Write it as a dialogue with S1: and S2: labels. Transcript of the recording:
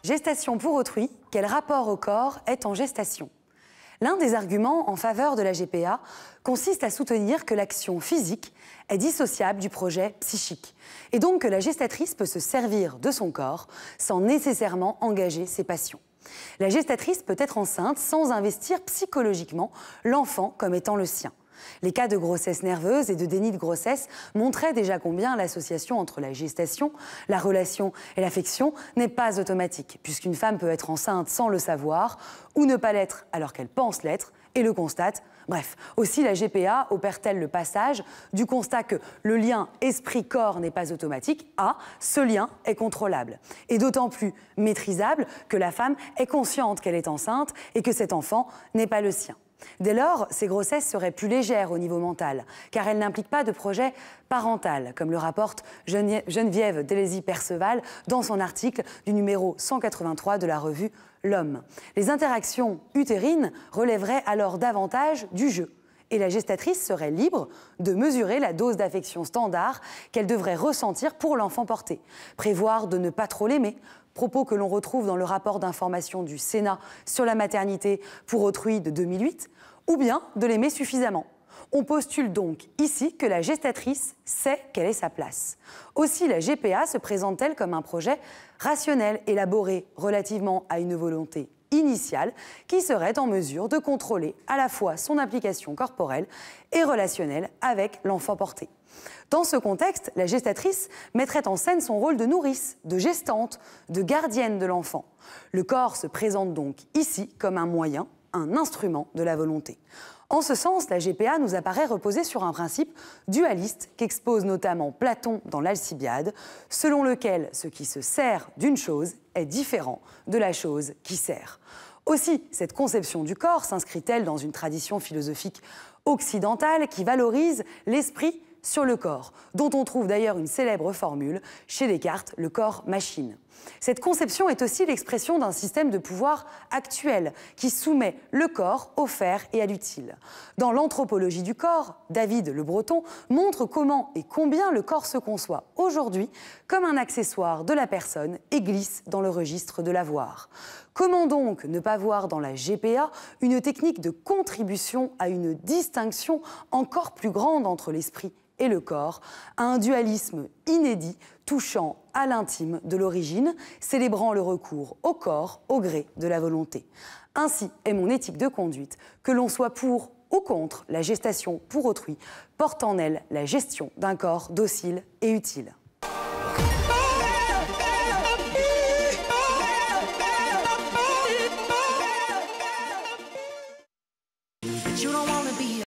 S1: Gestation pour autrui, quel rapport au corps est en gestation? L'un des arguments en faveur de la GPA consiste à soutenir que l'action physique est dissociable du projet psychique et donc que la gestatrice peut se servir de son corps sans nécessairement engager ses passions. La gestatrice peut être enceinte sans investir psychologiquement l'enfant comme étant le sien. Les cas de grossesse nerveuse et de déni de grossesse montraient déjà combien l'association entre la gestation, la relation et l'affection n'est pas automatique, puisqu'une femme peut être enceinte sans le savoir ou ne pas l'être alors qu'elle pense l'être et le constate. Bref, aussi la GPA opère-t-elle le passage du constat que le lien esprit-corps n'est pas automatique à ce lien est contrôlable et d'autant plus maîtrisable que la femme est consciente qu'elle est enceinte et que cet enfant n'est pas le sien. Dès lors, ces grossesses seraient plus légères au niveau mental, car elles n'impliquent pas de projet parental, comme le rapporte Geneviève Delésy-Perceval dans son article du numéro 183 de la revue L'Homme. Les interactions utérines relèveraient alors davantage du jeu, et la gestatrice serait libre de mesurer la dose d'affection standard qu'elle devrait ressentir pour l'enfant porté, prévoir de ne pas trop l'aimer, propos que l'on retrouve dans le rapport d'information du Sénat sur la maternité pour autrui de 2008, ou bien de l'aimer suffisamment. On postule donc ici que la gestatrice sait quelle est sa place. Aussi, la GPA se présente-t-elle comme un projet rationnel, élaboré relativement à une volonté initiale qui serait en mesure de contrôler à la fois son application corporelle et relationnelle avec l'enfant porté. Dans ce contexte, la gestatrice mettrait en scène son rôle de nourrice, de gestante, de gardienne de l'enfant. Le corps se présente donc ici comme un moyen, un instrument de la volonté. En ce sens, la GPA nous apparaît reposer sur un principe dualiste qu'expose notamment Platon dans l'Alcibiade, selon lequel ce qui se sert d'une chose est différent de la chose qui sert. Aussi, cette conception du corps s'inscrit-elle dans une tradition philosophique occidentale qui valorise l'esprit sur le corps, dont on trouve d'ailleurs une célèbre formule chez Descartes, le corps-machine. Cette conception est aussi l'expression d'un système de pouvoir actuel qui soumet le corps au faire et à l'utile. Dans l'anthropologie du corps, David Le Breton montre comment et combien le corps se conçoit aujourd'hui comme un accessoire de la personne et glisse dans le registre de l'avoir. Comment donc ne pas voir dans la GPA une technique de contribution à une distinction encore plus grande entre l'esprit et le corps, à un dualisme inédit touchant à l'intime de l'origine, célébrant le recours au corps au gré de la volonté. Ainsi est mon éthique de conduite, que l'on soit pour ou contre la gestation pour autrui, porte en elle la gestion d'un corps docile et utile.
S2: You don't want